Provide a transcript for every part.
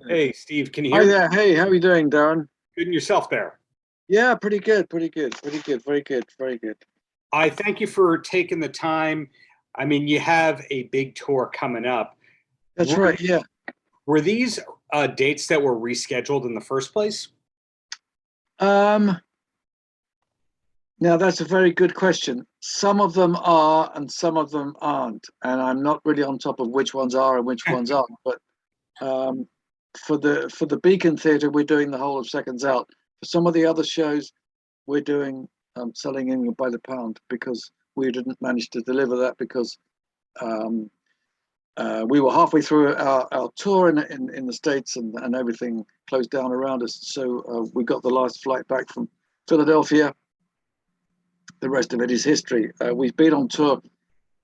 Hey, Steve, can you Hi hear me? there. Hey, how are you doing, Darren? Good and yourself there. Yeah, pretty good, pretty good, pretty good, very good, very good. I thank you for taking the time. I mean, you have a big tour coming up. That's Were, right. Yeah. were these dates that were rescheduled in the first place? Um, Now that's a very good question. Some of them are, and some of them aren't, and I'm not really on top of which ones are and which ones aren't. But um, for the Beacon Theatre, we're doing the whole of Seconds Out. For some of the other shows, we're doing selling in by the pound because we didn't manage to deliver that because um, we were halfway through our tour in the States and everything closed down around us. So we got the last flight back from Philadelphia. The rest of it is history. We've been on tour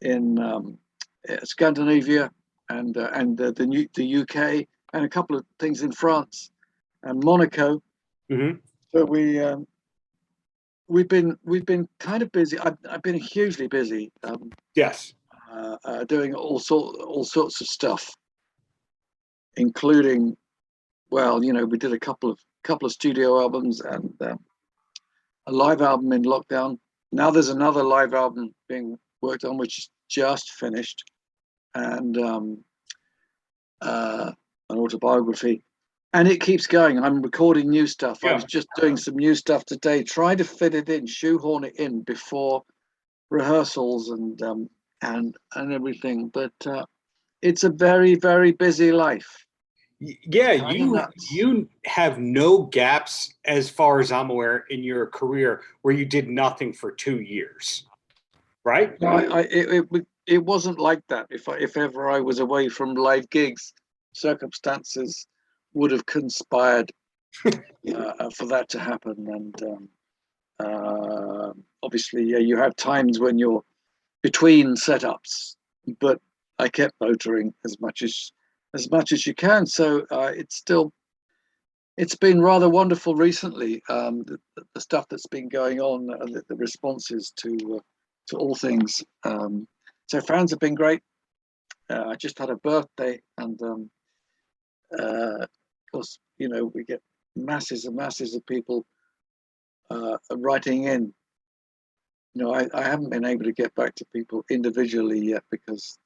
in Scandinavia and the UK and a couple of things in France and Monaco. Hmm. So we've been kind of busy. I've been hugely busy Yes. doing all sorts of stuff, including we did a couple of studio albums and a live album in lockdown. Now there's another live album being worked on, which is just finished, and an autobiography. And it keeps going. I'm recording new stuff. I Yeah. was just doing some new stuff today, trying to fit it in, shoehorn it in before rehearsals and everything. But it's a very, very busy life. Yeah, Kind of nuts. you have no gaps as far as I'm aware in your career where you did nothing for 2 years, right? No, it wasn't like that. If ever I was away from live gigs, circumstances would have conspired for that to happen. And obviously, yeah, you have times when you're between setups, but I kept motoring as much as you can. So it's been rather wonderful recently. The stuff that's been going on, the responses to all things. So fans have been great. I just had a birthday, and of course, we get masses and masses of people writing in. I haven't been able to get back to people individually yet because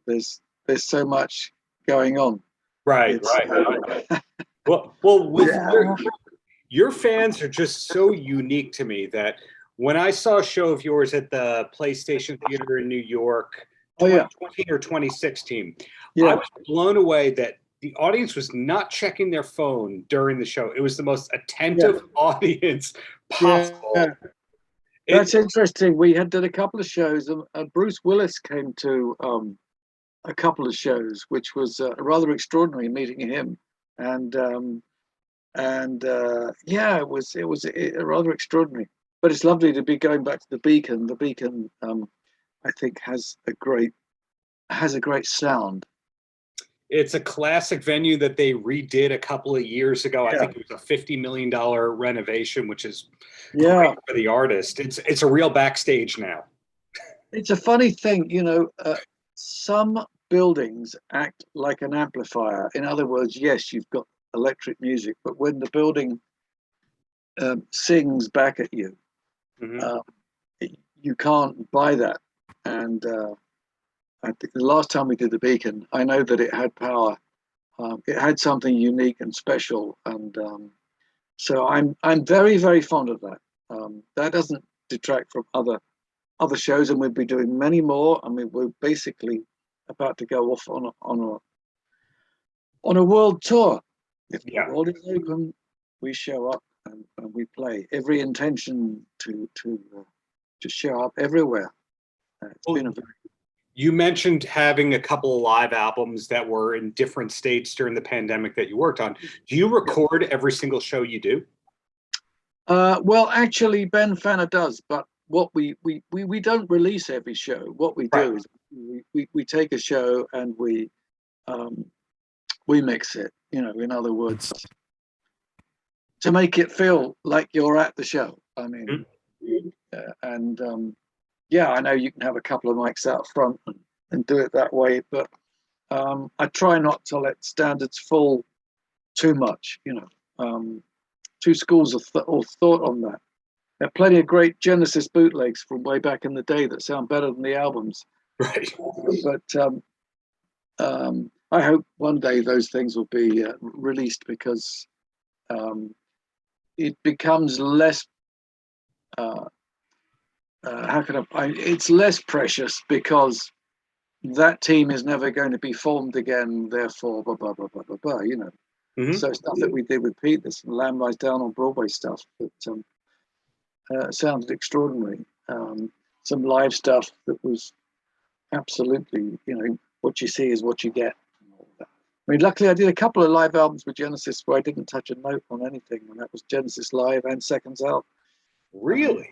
there's so much going on. Right, It's right. Well, with yeah, your fans are just so unique to me that when I saw a show of yours at the PlayStation Theater in New York, oh yeah, 2015 or 2016, I yeah, was blown away that the audience was not checking their phone during the show. It was the most yeah, attentive audience yeah. possible. That's It, interesting. We had did a couple of shows. Bruce Willis came to a couple of shows, which was rather extraordinary meeting him. And yeah, it rather extraordinary. But it's lovely to be going back to the Beacon. The Beacon, I think, has a great sound. it's a classic venue that they redid a couple of years ago. I Yeah, think it was a $50 million renovation, which is great yeah. for the artist. It's a real backstage now. It's a funny thing, some buildings act like an amplifier. In other words, yes, you've got electric music, but when the building sings back at you, Hmm. um, you can't buy that. And I think the last time we did the Beacon, I know that it had power. It had something unique and special, and so I'm very very fond of that. That doesn't detract from other shows, and we'll be doing many more. I mean, we're basically about to go off on a world tour. If the Yeah. world is open, we show up and we play. Every intention to show up everywhere. It's Well, been a very you mentioned having a couple of live albums that were in different states during the pandemic that you worked on. Do you yeah. record every single show you do? Well, actually, Ben Fanner does, but what we don't release every show. What we Right. do is we take a show and um, we mix it. In other words, to make it feel like you're at the show. I mean, and yeah, I know you can have a couple of mics out front and do it that way, but I try not to let standards fall too much, two schools of thought on that. There are plenty of great Genesis bootlegs from way back in the day that sound better than the albums. Right. But I hope one day those things will be released, because it becomes less. It's less precious, because that team is never going to be formed again. Therefore, blah blah blah blah blah blah. So stuff that we did with Pete, this Lamb Lies Down on Broadway stuff that sounded extraordinary. Some live stuff that was absolutely, what you see is what you get. I mean, luckily I did a couple of live albums with Genesis where I didn't touch a note on anything, and that was Genesis Live and Seconds Out. Really?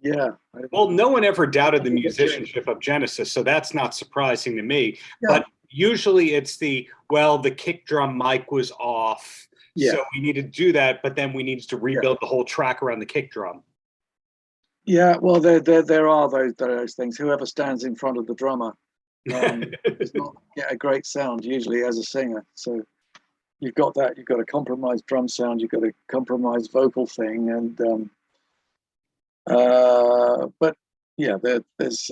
Yeah. Well, no one ever doubted the musicianship of Genesis, so that's not surprising to me. Yeah. But usually it's the kick drum mic was off, so we needed to do that, but then we needed to rebuild the whole track around the kick drum. Yeah, well, there are those things. Whoever stands in front of the drummer does not get a great sound usually as a singer. So you've got that. You've got a compromised drum sound. You've got a compromised vocal thing, and but yeah, there's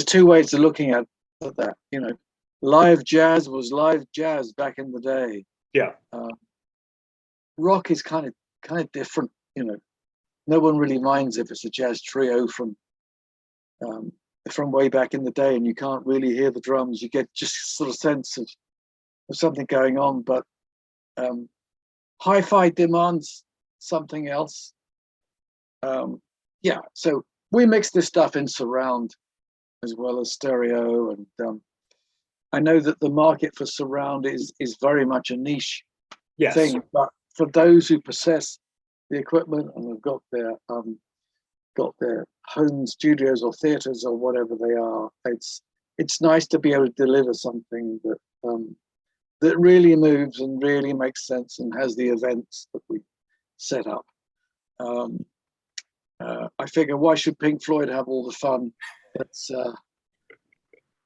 two ways of looking at that. Live jazz was live jazz back in the day. Yeah. Rock is kind of different. No one really minds if it's a jazz trio from way back in the day, and you can't really hear the drums. You get just sort of sense of something going on. But hi-fi demands something else. So we mix this stuff in surround as well as stereo, and I know that the market for surround is very much a niche thing, but for those who possess the equipment and have got their home studios or theaters or whatever they are, it's nice to be able to deliver something that really moves and really makes sense and has the events that we set up. I figure, why should Pink Floyd have all the fun? That's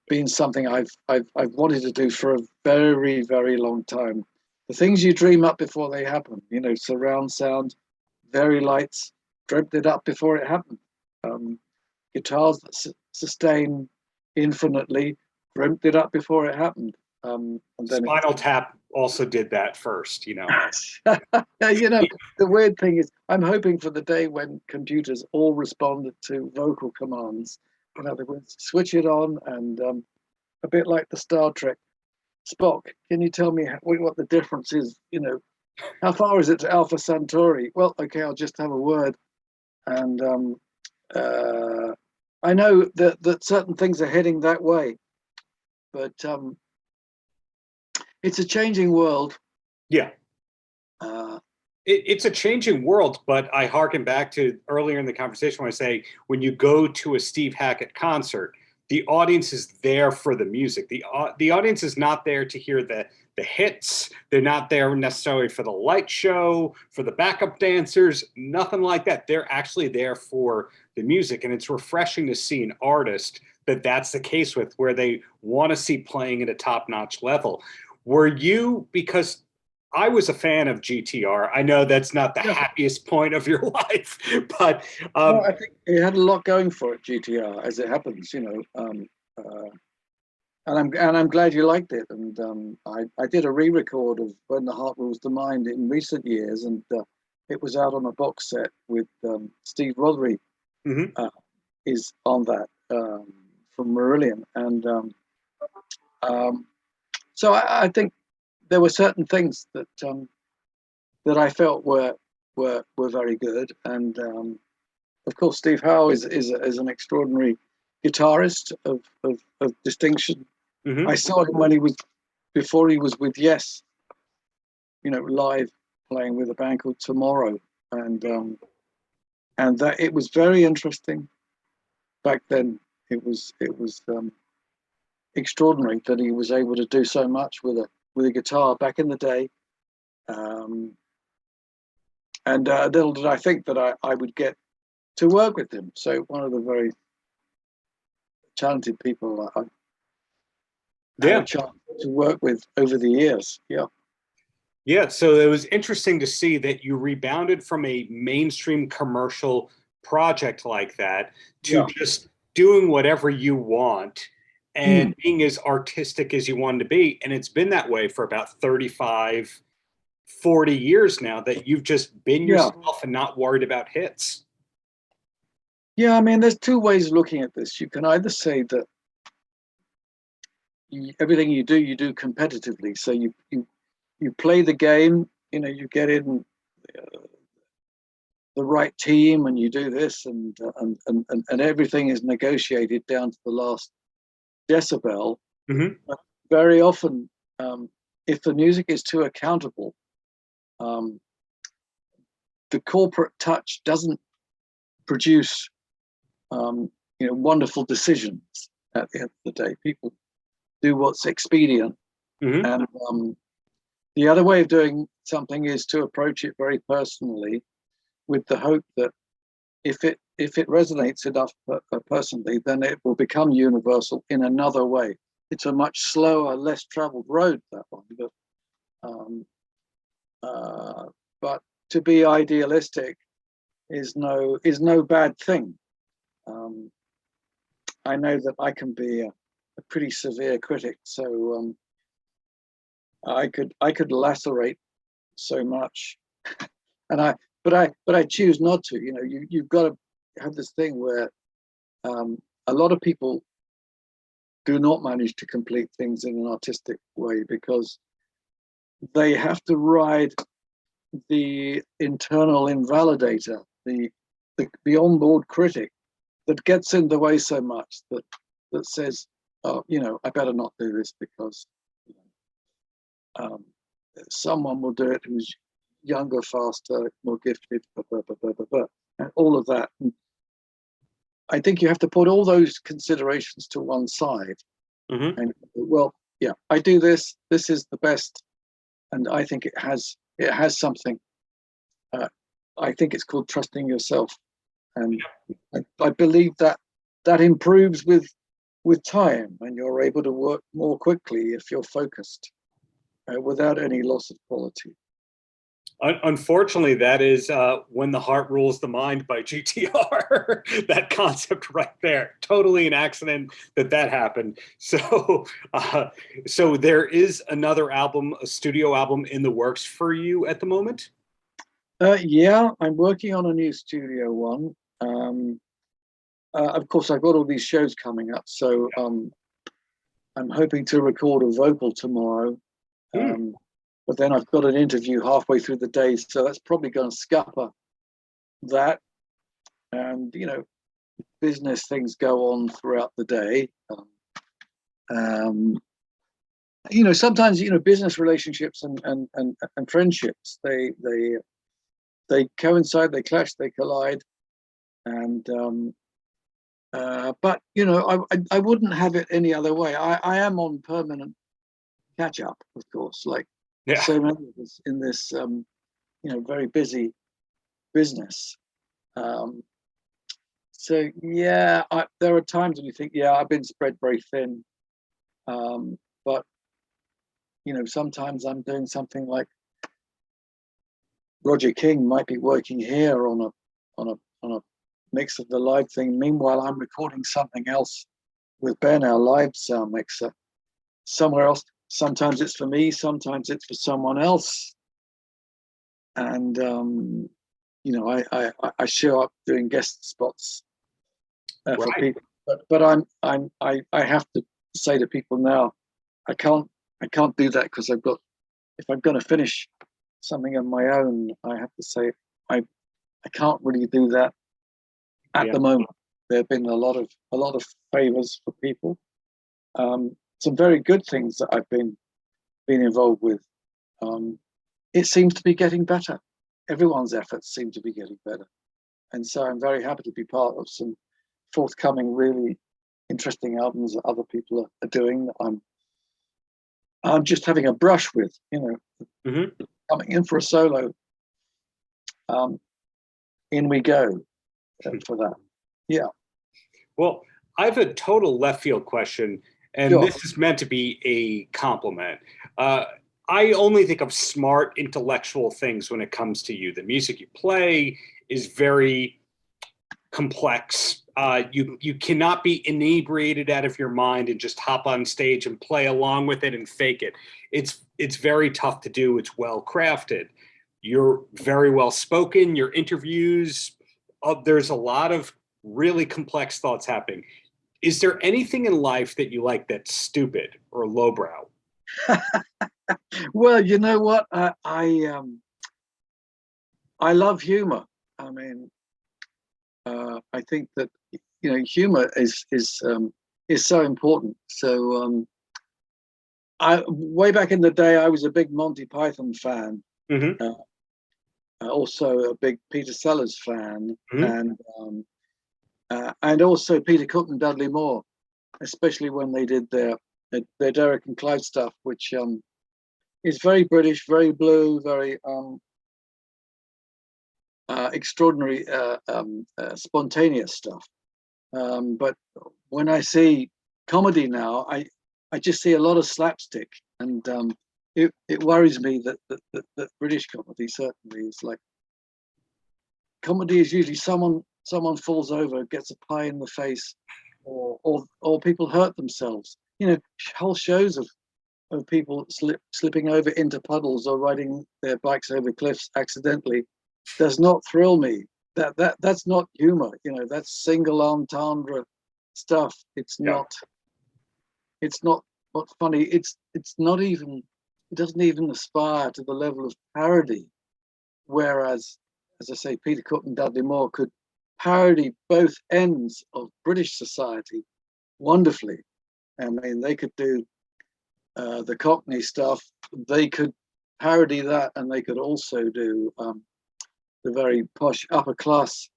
been something I've wanted to do for a very, very long time. The things you dream up before they happen, surround sound, very lights, dreamt it up before it happened. Guitars that sustain infinitely, dreamt it up before it happened. And then Spinal Tap also did that first, The weird thing is, I'm hoping for the day when computers all responded to vocal commands. In other words, switch it on, and a bit like the Star Trek, Spock, can you tell me what the difference is? How far is it to Alpha Centauri? Well, okay, I'll just have a word. And I know that certain things are heading that way, but it's a changing world. Yeah. It's a changing world, but I harken back to earlier in the conversation when I say, when you go to a Steve Hackett concert, the audience is there for the music. The audience is not there to hear the hits. They're not there necessarily for the light show, for the backup dancers, nothing like that. They're actually there for the music. And it's refreshing to see an artist that's the case with, where they want to see playing at a top-notch level. Were you, because I was a fan of GTR. I know that's not the happiest point of your life, but no, I think it had a lot going for it, GTR, as it happens, and I'm glad you liked it. And I did a re-record of When the Heart Rules the Mind in recent years, and it was out on a box set with Steve Rothery is on that from Marillion, and so I think there were certain things that I felt were very good, and of course Steve Howe is an extraordinary guitarist of distinction. I saw him before he was with Yes, live playing with a band called Tomorrow, and that it was very interesting. Back then, it was extraordinary that he was able to do so much with a guitar back in the day. And little did I think that I would get to work with him. So one of the very talented people I had a chance to work with over the years. Yeah. Yeah, so it was interesting to see that you rebounded from a mainstream commercial project like that to Yeah. just doing whatever you want and Mm. being as artistic as you wanted to be. And it's been that way for about 35, 40 years now that you've just been Yeah. yourself and not worried about hits. Yeah, I mean, there's two ways of looking at this. You can either say that everything you do competitively. So you play the game, you get in the right team and you do this, and everything is negotiated down to the last decibel. Mm-hmm. Very often, if the music is too accountable, um, the corporate touch doesn't produce wonderful decisions at the end of the day. People do what's expedient. Mm-hmm. And the other way of doing something is to approach it very personally, with the hope that if it resonates enough personally, then it will become universal in another way. It's a much slower, less traveled road, that one. But to be idealistic is no bad thing. I know that I can be a pretty severe critic, so I could lacerate so much, but I choose not to. You've got to have this thing where a lot of people do not manage to complete things in an artistic way because they have to ride the internal invalidator, the onboard critic that gets in the way so much that says, oh, I better not do this because someone will do it who's younger, faster, more gifted, and all of that. And I think you have to put all those considerations to one side. Mm-hmm. And well, yeah, I do this. This is the best, and I think it has something. I think it's called trusting yourself, and I believe that improves with time, and you're able to work more quickly if you're focused, without any loss of quality. Unfortunately, that is When the Heart Rules the Mind by GTR. That concept right there, totally an accident that happened. So, so there is another album, a studio album, in the works for you at the moment. Yeah, I'm working on a new studio one. Of course, I've got all these shows coming up, so I'm hoping to record a vocal tomorrow. But then I've got an interview halfway through the day, so that's probably going to scupper that. And business things go on throughout the day. Sometimes business relationships and friendships they coincide, they clash, they collide, and but I wouldn't have it any other way. I am on permanent catch up, of course, like so many of us in this very busy business. So yeah, there are times when you think, yeah, I've been spread very thin, but sometimes I'm doing something like Roger King might be working here on a mix of the live thing. Meanwhile, I'm recording something else with Ben, our live sound mixer, somewhere else. Sometimes it's for me, sometimes it's for someone else, and I show up doing guest spots for people. But I have to say to people now, I can't do that because if I'm going to finish something of my own, I have to say I can't really do that at the moment. There have been a lot of favors for people. Some very good things that I've been involved with. It seems to be getting better. Everyone's efforts seem to be getting better, and so I'm very happy to be part of some forthcoming, really interesting albums that other people are doing. That I'm just having a brush with, coming in for a solo. In we go for that. Yeah. Well, I have a total left field question, and Sure. this is meant to be a compliment. I only think of smart intellectual things when it comes to you. The music you play is very complex. You cannot be inebriated out of your mind and just hop on stage and play along with it and fake it. It's very tough to do. It's well crafted. You're very well spoken. Your interviews, there's a lot of really complex thoughts happening. Is there anything in life that you like that's stupid or lowbrow? Well, you know what? I love humor. I mean, I think that humor is so important. So I way back in the day, I was a big Monty Python fan. Mm-hmm. Also a big Peter Sellers fan, Mm-hmm. and also Peter Cook and Dudley Moore, especially when they did their Derek and Clyde stuff, which is very British, very blue, very extraordinary, spontaneous stuff. But when I see comedy now, I just see a lot of slapstick, and it worries me that British comedy certainly is like, comedy is usually someone falls over, gets a pie in the face, or people hurt themselves. Whole shows of people slipping over into puddles or riding their bikes over cliffs accidentally does not thrill me. That's not humor. That's single entendre stuff. It's not what's funny. It's not even. It doesn't even aspire to the level of parody. Whereas, as I say, Peter Cook and Dudley Moore could parody both ends of British society wonderfully. I mean, they could do the Cockney stuff. They could parody that, and they could also do the very posh upper class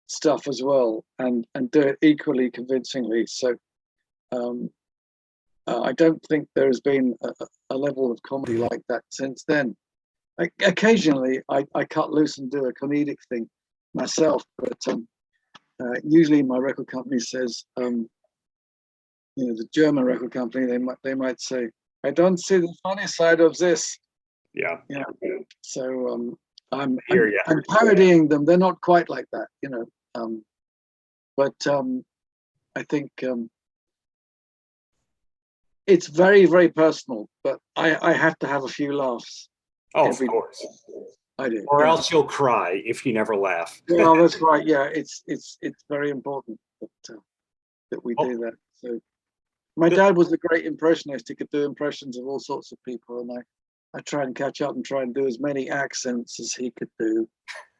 stuff as well, and do it equally convincingly. So I don't think there has been a level of comedy like that since then. Occasionally, I cut loose and do a comedic thing myself, but usually my record company says, the German record company, they might say, "I don't see the funny side of this." Yeah. So I'm Hear ya. I'm parodying them. They're not quite like that, but I think it's very, very personal. But I have to have a few laughs. Oh, of course. I do. Or else you'll cry if you never laugh. Well, that's right. Yeah, it's very important that we do that. So my dad was a great impressionist. He could do impressions of all sorts of people, and I try and catch up and try and do as many accents as he could do.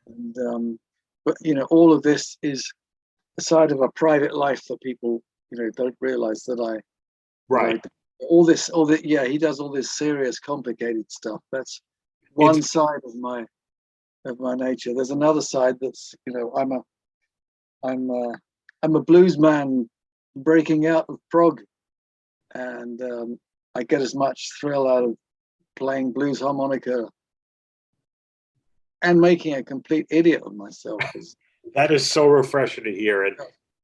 And but all of this is a side of a private life that people don't realize that I Right. yeah, he does all this serious, complicated stuff. That's one side of my nature. There's another side that's I'm a blues man breaking out of prog, and I get as much thrill out of playing blues harmonica and making a complete idiot of myself. That is so refreshing to hear. And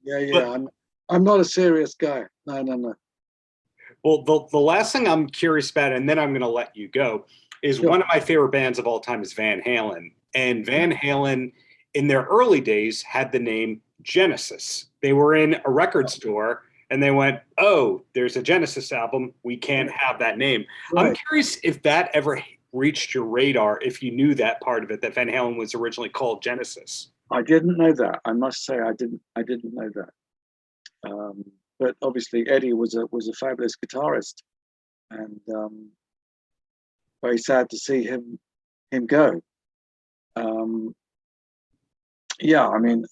yeah. I'm not a serious guy. No. well, the last thing I'm curious about, and then I'm going to let you go, is Sure. one of my favorite bands of all time is Van Halen. And Van Halen, in their early days, had the name Genesis. They were in a record store and they went, "Oh, there's a Genesis album. We can't have that name." Right. I'm curious if that ever reached your radar, if you knew that part of it, that Van Halen was originally called Genesis. I didn't know that. I must say I didn't know that. But obviously Eddie was a fabulous guitarist, and very sad to see him go. Yeah, I mean,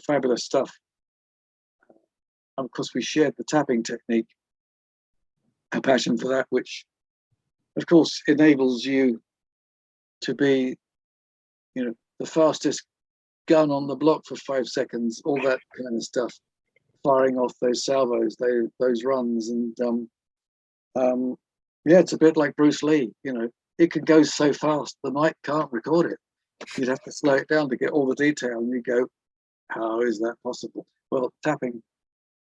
fabulous stuff. Of course, we shared the tapping technique, a passion for that, which, of course, enables you to be, the fastest gun on the block for 5 seconds, all that kind of stuff, firing off those salvos, those runs, and yeah, it's a bit like Bruce Lee. It can go so fast the mic can't record it. You'd have to slow it down to get all the detail, and you go, "How is that possible?" Well, tapping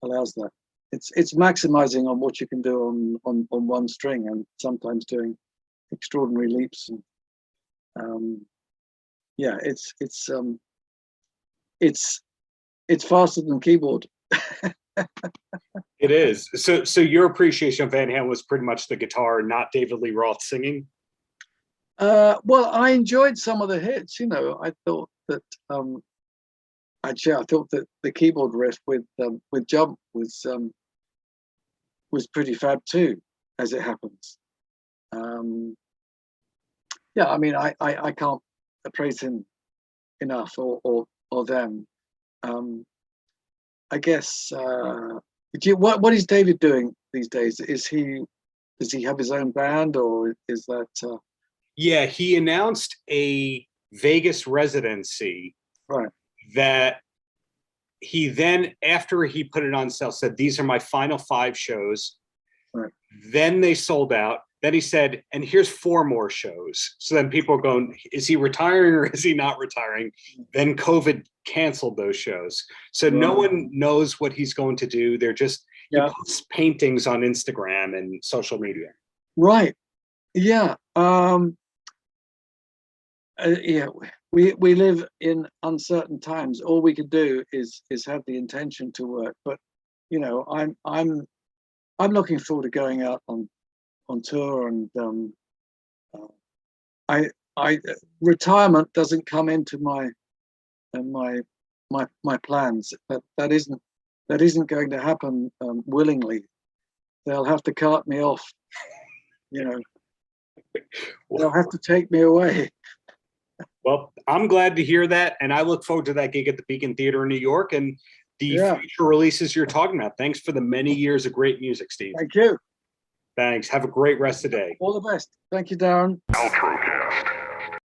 allows that. it's maximizing on what you can do on one string, and sometimes doing extraordinary leaps. And yeah, it's faster than keyboard. It is. So your appreciation of Van Halen was pretty much the guitar, not David Lee Roth singing? Well, I enjoyed some of the hits. I thought that actually, I thought that the keyboard riff with Jump was pretty fab too, as it happens. Yeah, I mean, I can't praise him enough, or them. I guess. What is David doing these days? Does he have his own band, or is that? Yeah, he announced a Vegas residency. Right. That he then, after he put it on sale, said, "These are my final 5 shows." Right. Then they sold out. Then he said, "And here's 4 more shows." So then people are going, is he retiring or is he not retiring? Then COVID canceled those shows. So no one knows what he's going to do. They're just, he posts paintings on Instagram and social media. Right. Yeah. Yeah. We live in uncertain times. All we could do is have the intention to work. But I'm looking forward to going out on tour, and retirement doesn't come into my plans. That isn't going to happen willingly. They'll have to cart me off. They'll have to take me away. Well, I'm glad to hear that, and I look forward to that gig at the Beacon Theater in New York and the future releases you're talking about. Thanks for the many years of great music, Steve. Thank you. Thanks. Have a great rest of the day. All the best. Thank you, Darren.